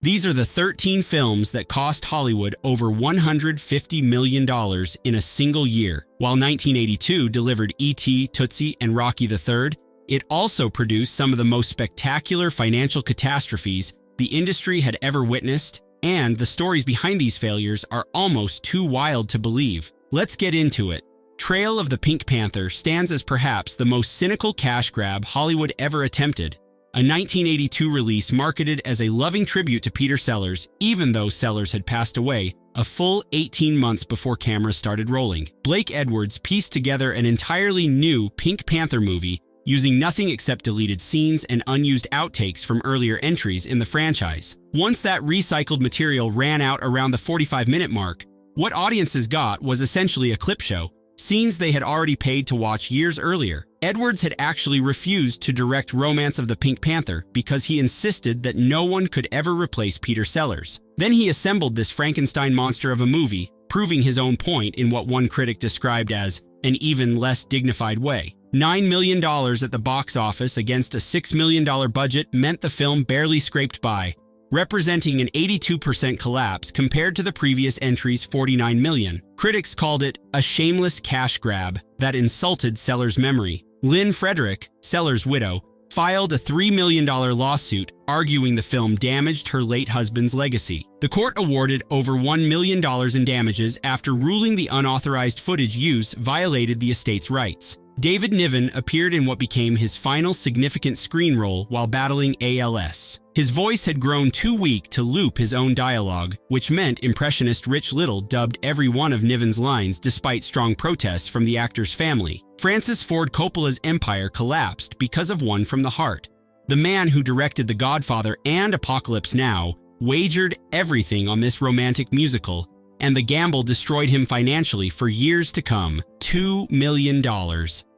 These are the 13 films that cost Hollywood over $150 million in a single year. While 1982 delivered E.T., Tootsie, and Rocky III, it also produced some of the most spectacular financial catastrophes the industry had ever witnessed, and the stories behind these failures are almost too wild to believe. Let's get into it. Trail of the Pink Panther stands as perhaps the most cynical cash grab Hollywood ever attempted. A 1982 release marketed as a loving tribute to Peter Sellers, even though Sellers had passed away a full 18 months before cameras started rolling. Blake Edwards pieced together an entirely new Pink Panther movie using nothing except deleted scenes and unused outtakes from earlier entries in the franchise. Once that recycled material ran out around the 45-minute mark, what audiences got was essentially a clip show, scenes they had already paid to watch years earlier. Edwards had actually refused to direct Romance of the Pink Panther because he insisted that no one could ever replace Peter Sellers. Then he assembled this Frankenstein monster of a movie, proving his own point in what one critic described as an even less dignified way. $9 million at the box office against a $6 million budget meant the film barely scraped by, representing an 82% collapse compared to the previous entry's $49 million. Critics called it a shameless cash grab that insulted Sellers' memory. Lynn Frederick, Sellers' widow, filed a $3 million lawsuit arguing the film damaged her late husband's legacy. The court awarded over $1 million in damages after ruling the unauthorized footage use violated the estate's rights. David Niven appeared in what became his final significant screen role while battling ALS. His voice had grown too weak to loop his own dialogue, which meant impressionist Rich Little dubbed every one of Niven's lines despite strong protests from the actor's family. Francis Ford Coppola's empire collapsed because of One from the Heart. The man who directed The Godfather and Apocalypse Now wagered everything on this romantic musical, and the gamble destroyed him financially for years to come. $2 million.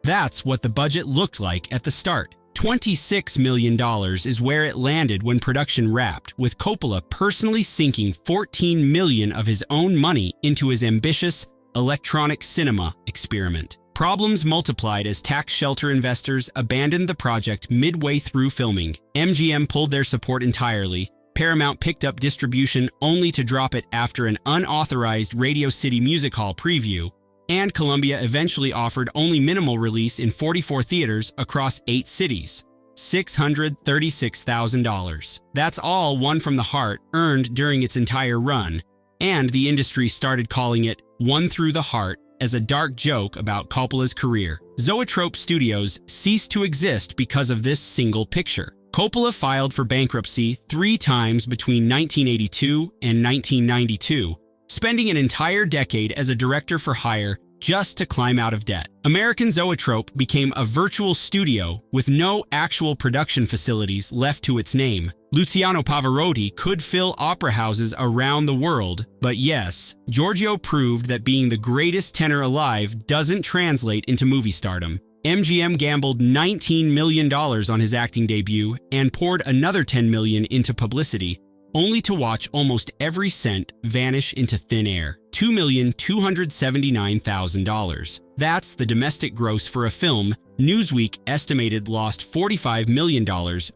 That's what the budget looked like at the start. $26 million is where it landed when production wrapped, with Coppola personally sinking $14 million of his own money into his ambitious electronic cinema experiment. Problems multiplied as tax shelter investors abandoned the project midway through filming. MGM pulled their support entirely. Paramount picked up distribution only to drop it after an unauthorized Radio City Music Hall preview, and Columbia eventually offered only minimal release in 44 theaters across 8 cities. $636,000. That's all One from the Heart earned during its entire run, and the industry started calling it One Through the Heart as a dark joke about Coppola's career. Zoetrope Studios ceased to exist because of this single picture. Coppola filed for bankruptcy 3 times between 1982 and 1992, spending an entire decade as a director for hire just to climb out of debt. American Zoetrope became a virtual studio with no actual production facilities left to its name. Luciano Pavarotti could fill opera houses around the world, but yes, Giorgio proved that being the greatest tenor alive doesn't translate into movie stardom. MGM gambled $19 million on his acting debut and poured another $10 million into publicity, only to watch almost every cent vanish into thin air. $2,279,000. That's the domestic gross for a film Newsweek estimated lost $45 million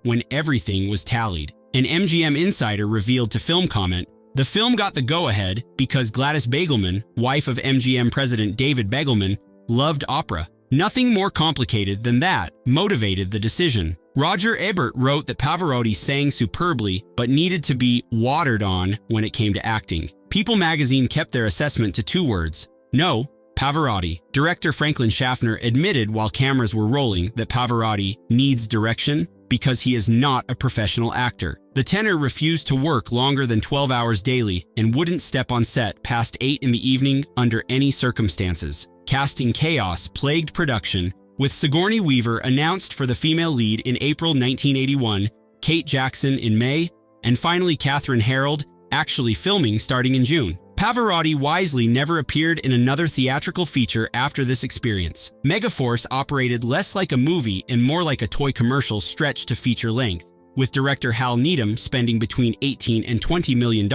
when everything was tallied. An MGM insider revealed to Film Comment, the film got the go-ahead because Gladys Begelman, wife of MGM president David Begelman, loved opera. Nothing more complicated than that motivated the decision. Roger Ebert wrote that Pavarotti sang superbly but needed to be watered on when it came to acting. People magazine kept their assessment to 2 words: no, Pavarotti. Director Franklin Schaffner admitted while cameras were rolling that Pavarotti needs direction because he is not a professional actor. The tenor refused to work longer than 12 hours daily and wouldn't step on set past 8 in the evening under any circumstances. Casting chaos plagued production, with Sigourney Weaver announced for the female lead in April 1981, Kate Jackson in May, and finally Katherine Harold actually filming starting in June. Pavarotti wisely never appeared in another theatrical feature after this experience. Megaforce operated less like a movie and more like a toy commercial stretched to feature length, with director Hal Needham spending between $18 and $20 million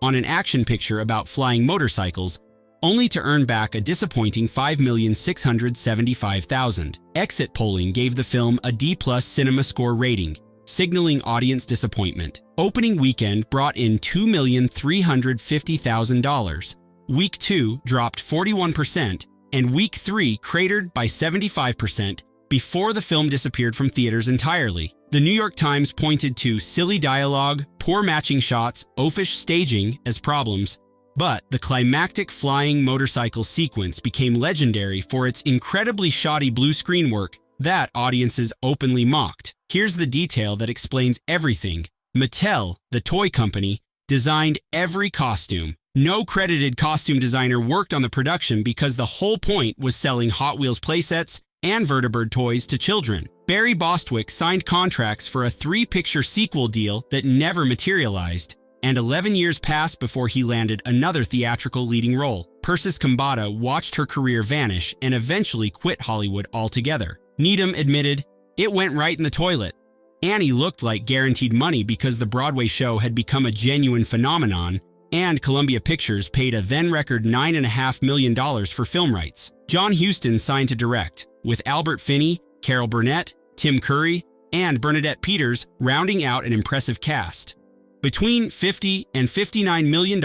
on an action picture about flying motorcycles, only to earn back a disappointing $5,675,000. Exit polling gave the film a D+ cinema score rating, signaling audience disappointment. Opening weekend brought in $2,350,000. Week 2 dropped 41%, and Week 3 cratered by 75% before the film disappeared from theaters entirely. The New York Times pointed to silly dialogue, poor matching shots, oafish staging as problems, but the climactic flying motorcycle sequence became legendary for its incredibly shoddy blue screen work that audiences openly mocked. Here's the detail that explains everything. Mattel, the toy company, designed every costume. No credited costume designer worked on the production because the whole point was selling Hot Wheels playsets and Vertibird toys to children. Barry Bostwick signed contracts for a 3-picture sequel deal that never materialized, and 11 years passed before he landed another theatrical leading role. Persis Khambatta watched her career vanish and eventually quit Hollywood altogether. Needham admitted, "It went right in the toilet." Annie looked like guaranteed money because the Broadway show had become a genuine phenomenon, and Columbia Pictures paid a then-record $9.5 million for film rights. John Huston signed to direct, with Albert Finney, Carol Burnett, Tim Curry, and Bernadette Peters rounding out an impressive cast. Between $50 and $59 million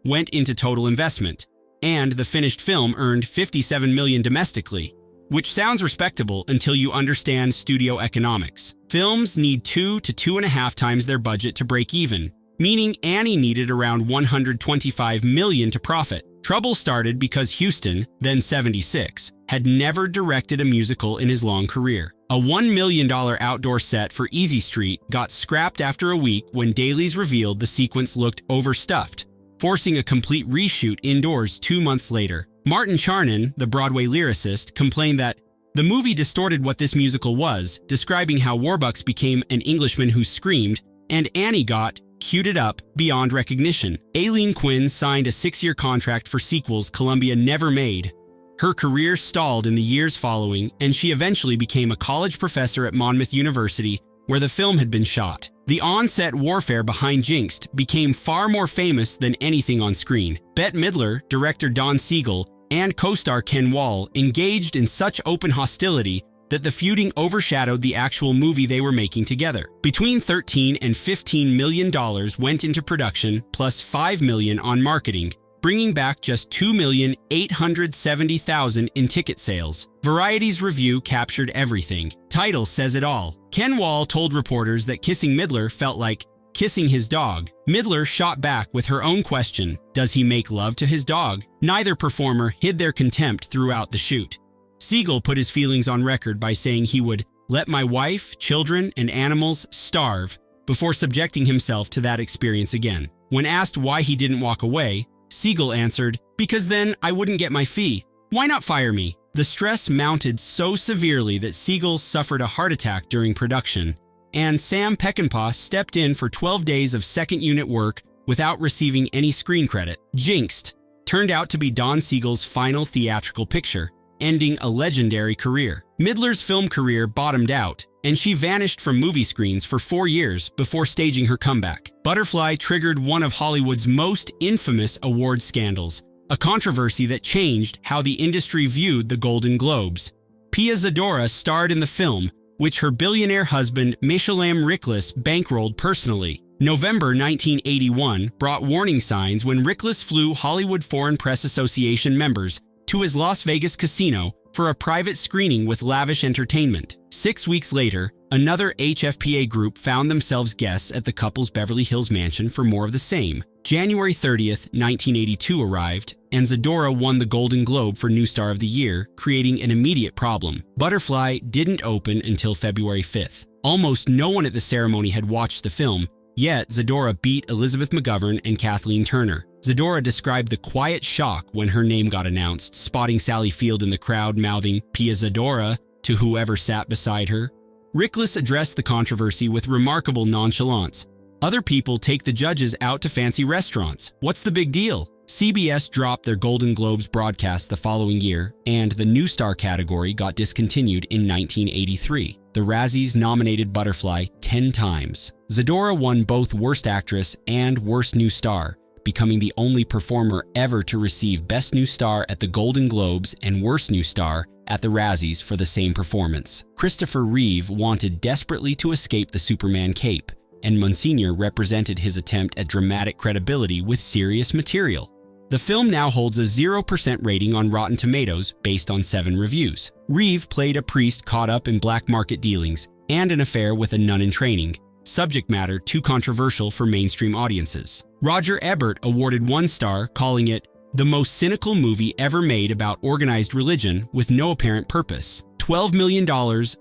went into total investment, and the finished film earned $57 million domestically, which sounds respectable until you understand studio economics. Films need 2 to 2.5 times their budget to break even, meaning Annie needed around $125 million to profit. Trouble started because Huston, then 76, had never directed a musical in his long career. A $1 million outdoor set for Easy Street got scrapped after a week when dailies revealed the sequence looked overstuffed, forcing a complete reshoot indoors 2 months later. Martin Charnin, the Broadway lyricist, complained that the movie distorted what this musical was, describing how Warbucks became an Englishman who screamed, and Annie got queued it up beyond recognition. Aileen Quinn signed a 6-year contract for sequels Columbia never made. Her career stalled in the years following, and she eventually became a college professor at Monmouth University, where the film had been shot. The on-set warfare behind Jinxed became far more famous than anything on screen. Bette Midler, director Don Siegel, and co-star Ken Wall engaged in such open hostility that the feuding overshadowed the actual movie they were making together. Between $13 and $15 million went into production, plus $5 million on marketing, bringing back just $2,870,000 in ticket sales. Variety's review captured everything. Title says it all. Ken Wall told reporters that kissing Midler felt like kissing his dog. Midler shot back with her own question, does he make love to his dog? Neither performer hid their contempt throughout the shoot. Siegel put his feelings on record by saying he would let my wife, children, and animals starve before subjecting himself to that experience again. When asked why he didn't walk away, Siegel answered, because then I wouldn't get my fee. Why not fire me? The stress mounted so severely that Siegel suffered a heart attack during production, and Sam Peckinpah stepped in for 12 days of second unit work without receiving any screen credit. Jinxed turned out to be Don Siegel's final theatrical picture, ending a legendary career. Midler's film career bottomed out, and she vanished from movie screens for 4 years before staging her comeback. Butterfly triggered one of Hollywood's most infamous award scandals, a controversy that changed how the industry viewed the Golden Globes. Pia Zadora starred in the film, which her billionaire husband Meshulam Riklis bankrolled personally. November 1981 brought warning signs when Riklis flew Hollywood Foreign Press Association members to his Las Vegas casino for a private screening with lavish entertainment. 6 weeks later, another HFPA group found themselves guests at the couple's Beverly Hills mansion for more of the same. January 30th, 1982 arrived, and Zadora won the Golden Globe for New Star of the Year, creating an immediate problem. Butterfly didn't open until February 5th. Almost no one at the ceremony had watched the film, yet Zadora beat Elizabeth McGovern and Kathleen Turner. Zadora described the quiet shock when her name got announced, spotting Sally Field in the crowd mouthing "Pia Zadora" to whoever sat beside her. Riklis addressed the controversy with remarkable nonchalance. Other people take the judges out to fancy restaurants. What's the big deal? CBS dropped their Golden Globes broadcast the following year, and the New Star category got discontinued in 1983. The Razzies nominated Butterfly 10 times. Zadora won both Worst Actress and Worst New Star, becoming the only performer ever to receive Best New Star at the Golden Globes and Worst New Star at the Razzies for the same performance. Christopher Reeve wanted desperately to escape the Superman cape, and Monsignor represented his attempt at dramatic credibility with serious material. The film now holds a 0% rating on Rotten Tomatoes based on 7 reviews. Reeve played a priest caught up in black market dealings and an affair with a nun in training, subject matter too controversial for mainstream audiences. Roger Ebert awarded 1 star, calling it the most cynical movie ever made about organized religion with no apparent purpose. $12 million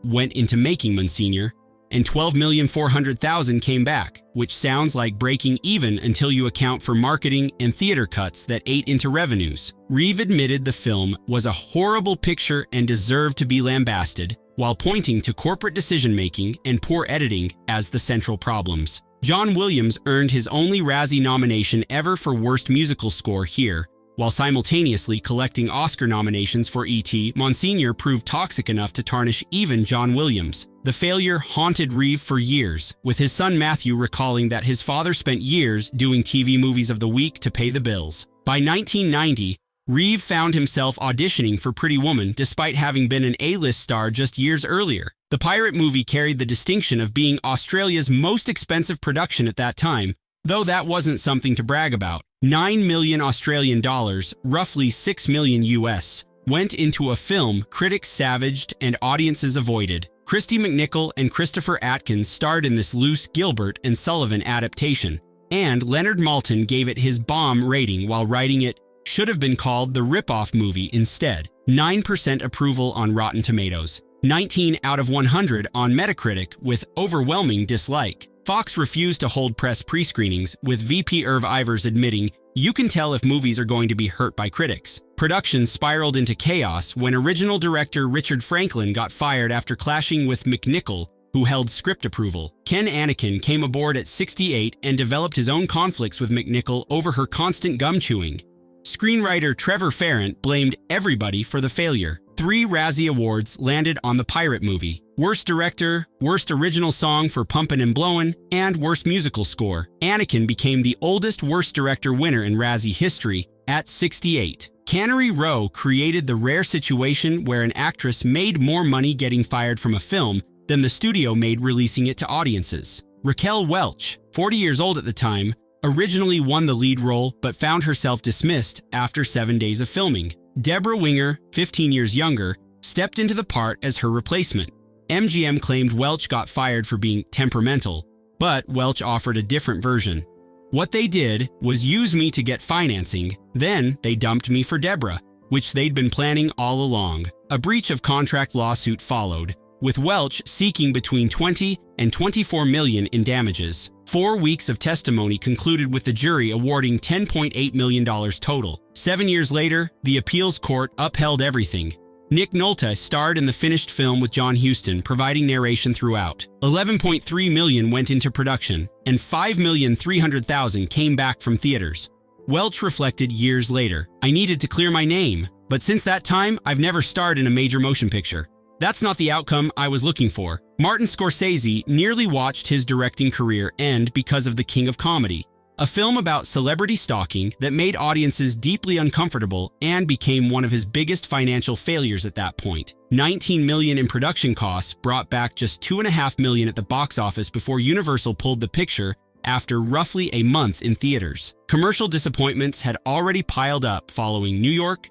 went into making Monsignor, and $12,400,000 came back, which sounds like breaking even until you account for marketing and theater cuts that ate into revenues. Reeve admitted the film was a horrible picture and deserved to be lambasted, while pointing to corporate decision-making and poor editing as the central problems. John Williams earned his only Razzie nomination ever for Worst Musical Score here, while simultaneously collecting Oscar nominations for E.T., Monsignor proved toxic enough to tarnish even John Williams. The failure haunted Reeve for years, with his son Matthew recalling that his father spent years doing TV movies of the week to pay the bills. By 1990, Reeve found himself auditioning for Pretty Woman despite having been an A-list star just years earlier. The pirate movie carried the distinction of being Australia's most expensive production at that time, though that wasn't something to brag about. 9 million Australian dollars, roughly 6 million US, went into a film critics savaged and audiences avoided. Christy McNichol and Christopher Atkins starred in this loose Gilbert and Sullivan adaptation, and Leonard Maltin gave it his bomb rating while writing it should have been called the rip-off movie instead. 9% approval on Rotten Tomatoes, 19 out of 100 on Metacritic with overwhelming dislike. Fox refused to hold press pre-screenings, with VP Irv Ivers admitting, "You can tell if movies are going to be hurt by critics." Production spiraled into chaos when original director Richard Franklin got fired after clashing with McNichol, who held script approval. Ken Anakin came aboard at 68 and developed his own conflicts with McNichol over her constant gum chewing. Screenwriter Trevor Farrant blamed everybody for the failure. 3 Razzie Awards landed on the pirate movie: Worst Director, Worst Original Song for Pumpin' and Blowin', and Worst Musical Score. Anakin became the oldest Worst Director winner in Razzie history at 68. Cannery Row created the rare situation where an actress made more money getting fired from a film than the studio made releasing it to audiences. Raquel Welch, 40 years old at the time, originally won the lead role but found herself dismissed after 7 days of filming. Deborah Winger, 15 years younger, stepped into the part as her replacement. MGM claimed Welch got fired for being temperamental, but Welch offered a different version. "What they did was use me to get financing, then they dumped me for Deborah, which they'd been planning all along." A breach of contract lawsuit followed, with Welch seeking between $20 and $24 million in damages. 4 weeks of testimony concluded with the jury awarding $10.8 million total. 7 years later, the appeals court upheld everything. Nick Nolte starred in the finished film with John Huston, providing narration throughout. $11.3 million went into production, and $5,300,000 came back from theaters. Welch reflected years later, "I needed to clear my name, but since that time, I've never starred in a major motion picture. That's not the outcome I was looking for." Martin Scorsese nearly watched his directing career end because of The King of Comedy, a film about celebrity stalking that made audiences deeply uncomfortable and became one of his biggest financial failures at that point. $19 million in production costs brought back just $2.5 million at the box office before Universal pulled the picture after roughly a month in theaters. Commercial disappointments had already piled up following New York,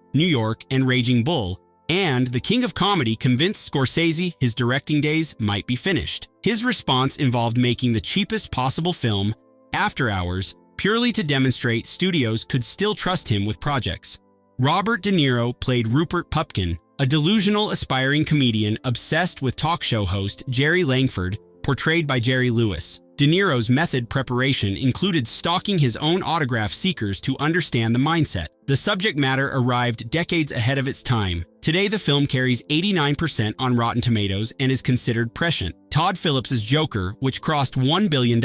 and Raging Bull, and The King of Comedy convinced Scorsese his directing days might be finished. His response involved making the cheapest possible film, After Hours, purely to demonstrate studios could still trust him with projects. Robert De Niro played Rupert Pupkin, a delusional aspiring comedian obsessed with talk show host Jerry Langford, portrayed by Jerry Lewis. De Niro's method preparation included stalking his own autograph seekers to understand the mindset. The subject matter arrived decades ahead of its time. Today, the film carries 89% on Rotten Tomatoes and is considered prescient. Todd Phillips's Joker, which crossed $1 billion,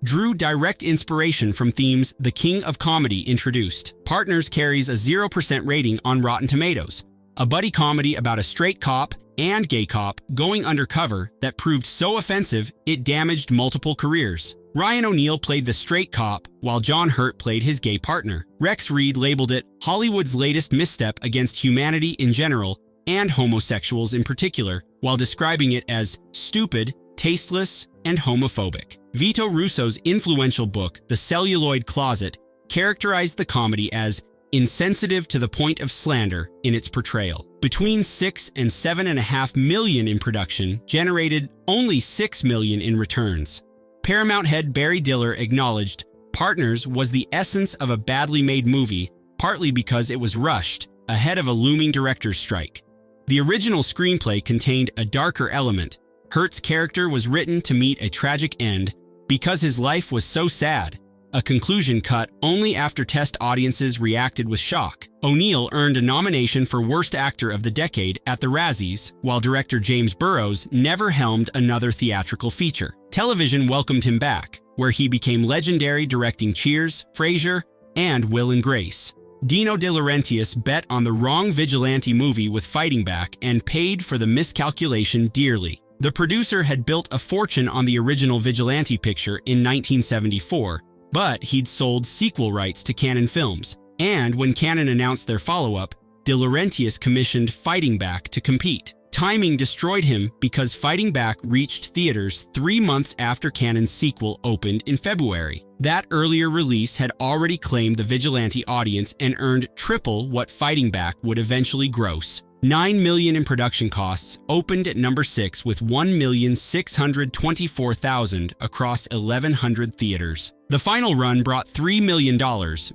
drew direct inspiration from themes The King of Comedy introduced. Partners carries a 0% rating on Rotten Tomatoes, a buddy comedy about a straight cop and gay cop going undercover that proved so offensive it damaged multiple careers. Ryan O'Neal played the straight cop, while John Hurt played his gay partner. Rex Reed labeled it Hollywood's latest misstep against humanity in general and homosexuals in particular, while describing it as stupid, tasteless, and homophobic. Vito Russo's influential book, The Celluloid Closet, characterized the comedy as insensitive to the point of slander in its portrayal. Between $6 and $7.5 million in production, generated only $6 million in returns. Paramount head Barry Diller acknowledged, Partners was the essence of a badly made movie, partly because it was rushed, ahead of a looming director's strike. The original screenplay contained a darker element. Hurt's character was written to meet a tragic end because his life was so sad, a conclusion cut only after test audiences reacted with shock. O'Neill earned a nomination for Worst Actor of the Decade at the Razzies, while director James Burrows never helmed another theatrical feature. Television welcomed him back, where he became legendary directing Cheers, Frasier, and Will and Grace. Dino De Laurentiis bet on the wrong vigilante movie with Fighting Back and paid for the miscalculation dearly. The producer had built a fortune on the original vigilante picture in 1974, but he'd sold sequel rights to Cannon Films, and when Cannon announced their follow-up, De Laurentiis commissioned Fighting Back to compete. Timing destroyed him because Fighting Back reached theaters 3 months after Cannon's sequel opened in February. That earlier release had already claimed the vigilante audience and earned triple what Fighting Back would eventually gross. $9 million in production costs, opened at number 6 with $1,624,000 across 1,100 theaters. The final run brought $3 million,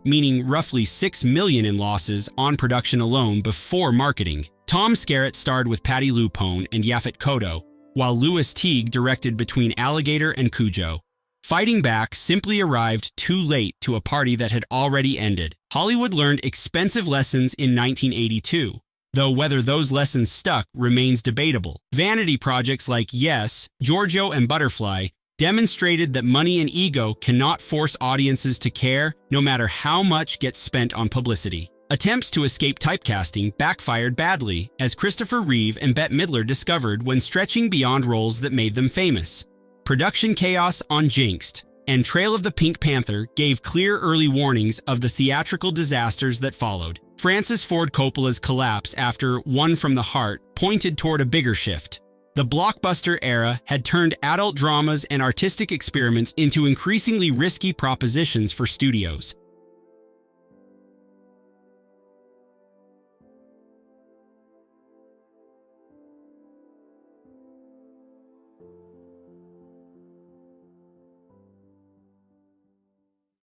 meaning roughly $6 million in losses on production alone before marketing. Tom Skerritt starred with Patti LuPone and Yaphet Kotto, while Louis Teague directed between Alligator and Cujo. Fighting Back simply arrived too late to a party that had already ended. Hollywood learned expensive lessons in 1982. Though whether those lessons stuck remains debatable. Vanity projects like Yes, Giorgio, and Butterfly demonstrated that money and ego cannot force audiences to care, no matter how much gets spent on publicity. Attempts to escape typecasting backfired badly, as Christopher Reeve and Bette Midler discovered when stretching beyond roles that made them famous. Production chaos on Jinxed and Trail of the Pink Panther gave clear early warnings of the theatrical disasters that followed. Francis Ford Coppola's collapse after One from the Heart pointed toward a bigger shift. The blockbuster era had turned adult dramas and artistic experiments into increasingly risky propositions for studios.